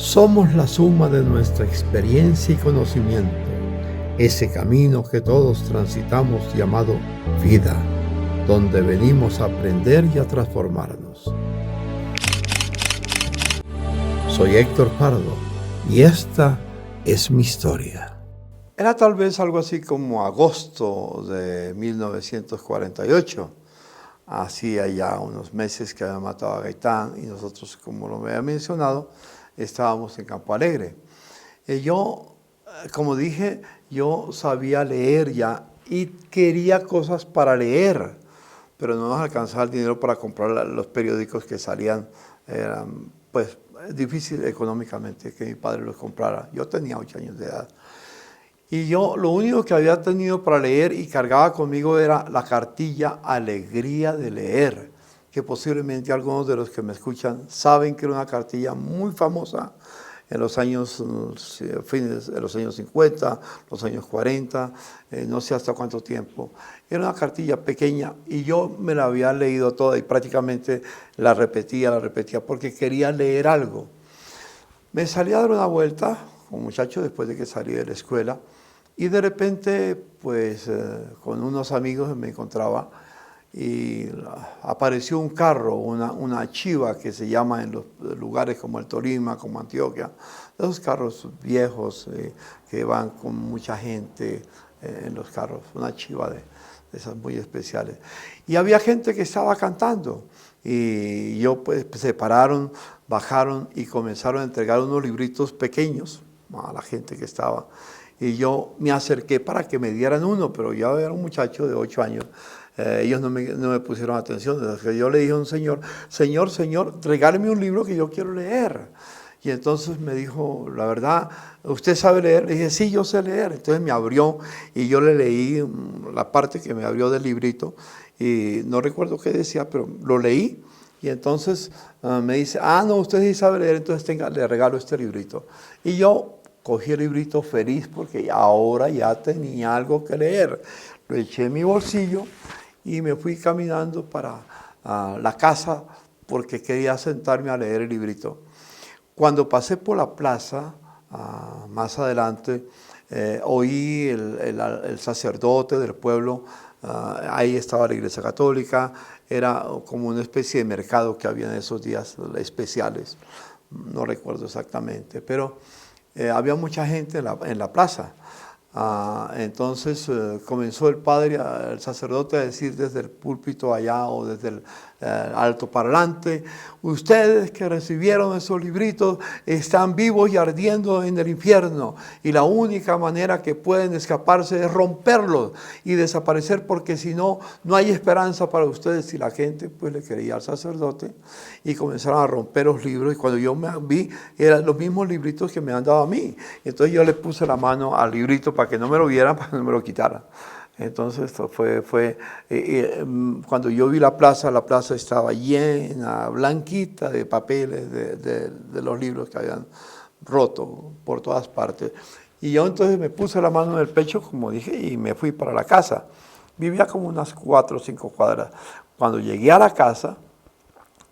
Somos la suma de nuestra experiencia y conocimiento, ese camino que todos transitamos llamado vida, donde venimos a aprender y a transformarnos. Soy Héctor Pardo y esta es mi historia. Era tal vez algo así como agosto de 1948. Hacía ya unos meses que había matado a Gaitán y nosotros, como lo había mencionado, estábamos en Campo Alegre. Como dije, yo sabía leer ya y quería cosas para leer, pero no nos alcanzaba el dinero para comprar los periódicos que salían. Eran pues difícil económicamente que mi padre los comprara. Yo tenía 8 años de edad. Y yo lo único que había tenido para leer y cargaba conmigo era la cartilla Alegría de Leer, que posiblemente algunos de los que me escuchan saben que era una cartilla muy famosa en los años, fines de los años 50, los años 40, no sé hasta cuánto tiempo. Era una cartilla pequeña y yo me la había leído toda y prácticamente la repetía porque quería leer algo. Me salí a dar una vuelta como muchacho después de que salí de la escuela y de repente, pues con unos amigos me encontraba y apareció un carro, una chiva que se llama en los lugares como el Tolima, como Antioquia, esos carros viejos que van con mucha gente en los carros, una chiva de esas muy especiales. Y había gente que estaba cantando y pues se pararon, bajaron y comenzaron a entregar unos libritos pequeños a la gente que estaba. Y yo me acerqué para que me dieran uno, pero yo era un muchacho de 8 años. Ellos no me pusieron atención. Yo le dije a un señor, señor, regáleme un libro que yo quiero leer. Y entonces me dijo, la verdad, ¿usted sabe leer? Le dije, sí, yo sé leer. Entonces me abrió y yo le leí la parte que me abrió del librito. Y no recuerdo qué decía, pero lo leí. Y entonces me dice, no, usted sí sabe leer, entonces le regalo este librito. Y yo cogí el librito feliz porque ahora ya tenía algo que leer. Lo eché en mi bolsillo y me fui caminando para la casa porque quería sentarme a leer el librito. Cuando pasé por la plaza, más adelante, oí el sacerdote del pueblo, ahí estaba la iglesia católica, era como una especie de mercado que había en esos días especiales, no recuerdo exactamente, pero había mucha gente en la plaza. Entonces comenzó el sacerdote a decir desde el púlpito allá o desde el alto parlante, ustedes que recibieron esos libritos están vivos y ardiendo en el infierno y la única manera que pueden escaparse es romperlos y desaparecer porque si no, no hay esperanza para ustedes. Y la gente pues le creía al sacerdote y comenzaron a romper los libros y cuando yo me vi eran los mismos libritos que me han dado a mí. Entonces yo le puse la mano al librito para que no me lo vieran, para que no me lo quitaran. Entonces cuando yo vi la plaza estaba llena, blanquita de papeles de los libros que habían roto por todas partes. Y yo entonces me puse la mano en el pecho, como dije, y me fui para la casa. Vivía como unas 4 o 5 cuadras. Cuando llegué a la casa,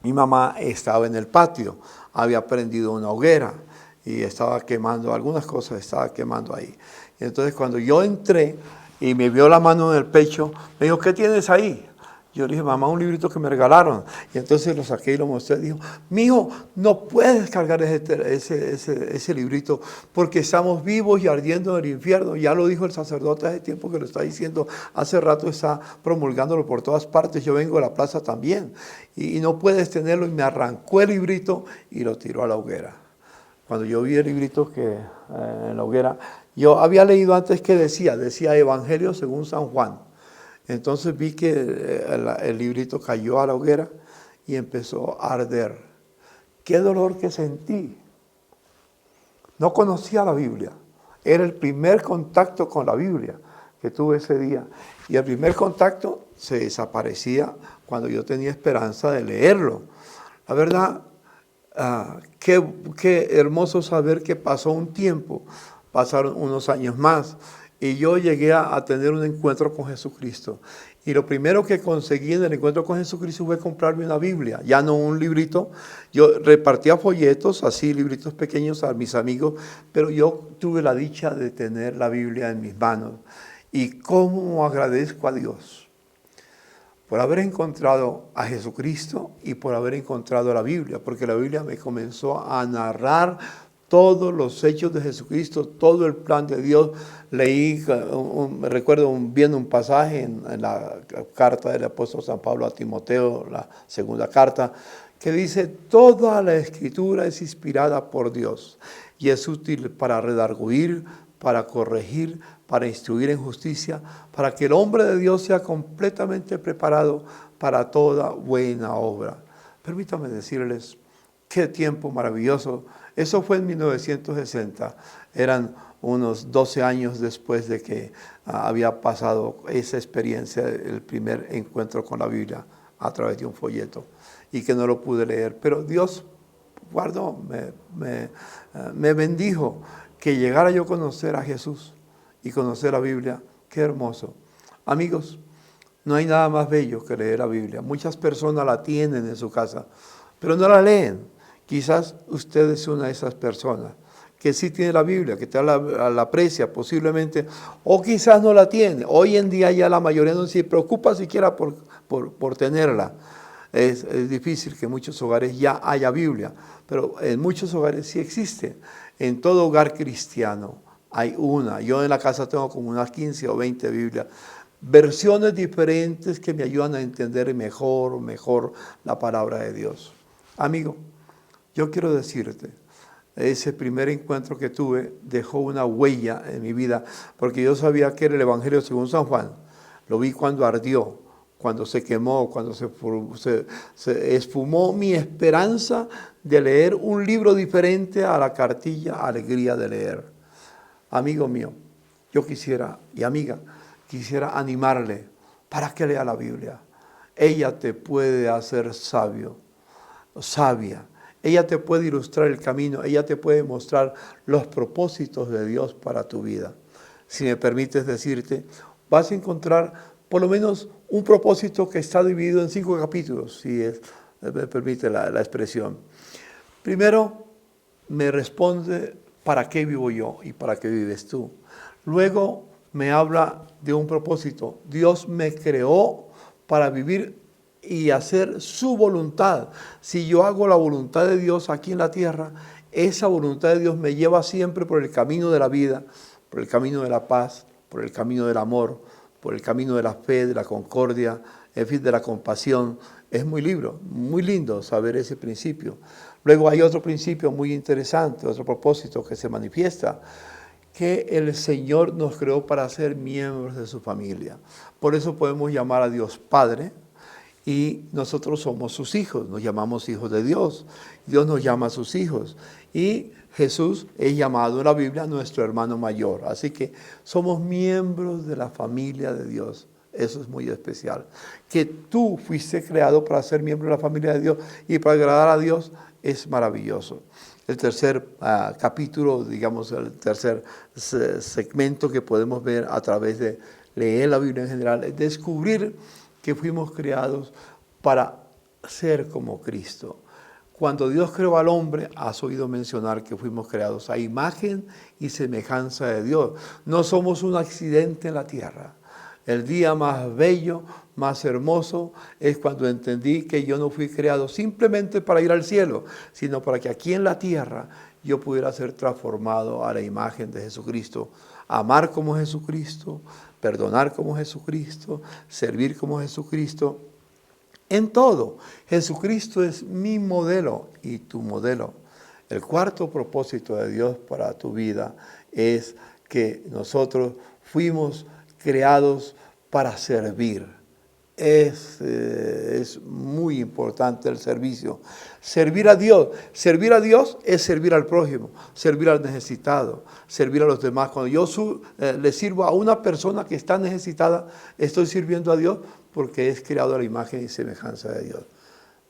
mi mamá estaba en el patio, había prendido una hoguera y estaba quemando algunas cosas, estaba quemando ahí. Y entonces cuando yo entré y me vio la mano en el pecho, me dijo, ¿qué tienes ahí? Yo le dije, mamá, un librito que me regalaron. Y entonces lo saqué y lo mostré. Dijo, mijo, no puedes cargar ese librito porque estamos vivos y ardiendo en el infierno. Ya lo dijo el sacerdote hace tiempo que lo está diciendo. Hace rato está promulgándolo por todas partes. Yo vengo de la plaza también. Y no puedes tenerlo. Y me arrancó el librito y lo tiró a la hoguera. Cuando yo vi el librito en la hoguera, yo había leído antes que decía Evangelio según San Juan. Entonces vi que el librito cayó a la hoguera y empezó a arder. ¡Qué dolor que sentí! No conocía la Biblia. Era el primer contacto con la Biblia que tuve ese día. Y el primer contacto se desaparecía cuando yo tenía esperanza de leerlo. La verdad, qué hermoso saber que pasó un tiempo, pasaron unos años más y yo llegué a tener un encuentro con Jesucristo Y lo primero que conseguí en el encuentro con Jesucristo fue comprarme una Biblia, ya no un librito. Yo repartía folletos, así libritos pequeños a mis amigos, pero yo tuve la dicha de tener la Biblia en mis manos. Y cómo agradezco a Dios por haber encontrado a Jesucristo y por haber encontrado la Biblia, porque la Biblia me comenzó a narrar todos los hechos de Jesucristo, todo el plan de Dios. Leí, recuerdo viendo un pasaje en la carta del apóstol San Pablo a Timoteo, la segunda carta, que dice: toda la escritura es inspirada por Dios y es útil para redarguir, para corregir, para instruir en justicia, para que el hombre de Dios sea completamente preparado para toda buena obra. Permítanme decirles, qué tiempo maravilloso. Eso fue en 1960. Eran unos 12 años después de que había pasado esa experiencia, el primer encuentro con la Biblia a través de un folleto, y que no lo pude leer. Pero Dios guardó, me bendijo que llegara yo a conocer a Jesús y conocer la Biblia. Qué hermoso. Amigos, no hay nada más bello que leer la Biblia. Muchas personas la tienen en su casa, pero no la leen. Quizás usted es una de esas personas que sí tiene la Biblia, que la aprecia posiblemente, o quizás no la tiene. Hoy en día ya la mayoría no se preocupa siquiera por tenerla. Es difícil que en muchos hogares ya haya Biblia, pero en muchos hogares sí existe. En todo hogar cristiano hay una. Yo en la casa tengo como unas 15 o 20 Biblias, versiones diferentes que me ayudan a entender mejor la palabra de Dios. Amigo, yo quiero decirte, ese primer encuentro que tuve dejó una huella en mi vida, porque yo sabía que era el Evangelio según San Juan. Lo vi cuando ardió, cuando se quemó, cuando se esfumó mi esperanza de leer un libro diferente a la cartilla Alegría de Leer. Amigo mío, yo quisiera, y amiga, quisiera animarle para que lea la Biblia. Ella te puede hacer sabio, sabia. Ella te puede ilustrar el camino, ella te puede mostrar los propósitos de Dios para tu vida. Si me permites decirte, vas a encontrar por lo menos un propósito que está dividido en 5 capítulos, si me permite la expresión. Primero, me responde para qué vivo yo y para qué vives tú. Luego, me habla de un propósito. Dios me creó para vivir y hacer su voluntad. Si yo hago la voluntad de Dios aquí en la tierra, esa voluntad de Dios me lleva siempre por el camino de la vida, por el camino de la paz, por el camino del amor, por el camino de la fe, de la concordia, en fin, de la compasión. Es muy lindo saber ese principio. Luego hay otro principio muy interesante, otro propósito que se manifiesta, que el Señor nos creó para ser miembros de su familia. Por eso podemos llamar a Dios Padre, y nosotros somos sus hijos, nos llamamos hijos de Dios. Dios nos llama a sus hijos. Y Jesús es llamado en la Biblia nuestro hermano mayor. Así que somos miembros de la familia de Dios. Eso es muy especial. Que tú fuiste creado para ser miembro de la familia de Dios y para agradar a Dios es maravilloso. El tercer capítulo, digamos, el tercer segmento que podemos ver a través de leer la Biblia en general, es descubrir que fuimos creados para ser como Cristo. Cuando Dios creó al hombre, has oído mencionar que fuimos creados a imagen y semejanza de Dios. No somos un accidente en la tierra. El día más bello, más hermoso, es cuando entendí que yo no fui creado simplemente para ir al cielo, sino para que aquí en la tierra yo pudiera ser transformado a la imagen de Jesucristo, amar como Jesucristo, perdonar como Jesucristo, servir como Jesucristo. En todo, Jesucristo es mi modelo y tu modelo. El cuarto propósito de Dios para tu vida es que nosotros fuimos creados para servir. Es muy importante el servicio. Servir a Dios es servir al prójimo, servir al necesitado, servir a los demás. Cuando yo le sirvo a una persona que está necesitada, estoy sirviendo a Dios porque es creado a la imagen y semejanza de Dios.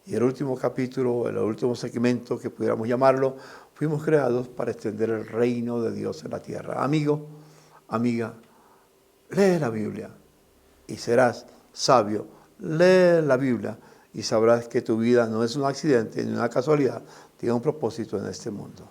Y el último capítulo, el último segmento que pudiéramos llamarlo, fuimos creados para extender el reino de Dios en la tierra. Amigo, amiga, lee la Biblia y serás sabio, lee la Biblia y sabrás que tu vida no es un accidente ni una casualidad, tiene un propósito en este mundo.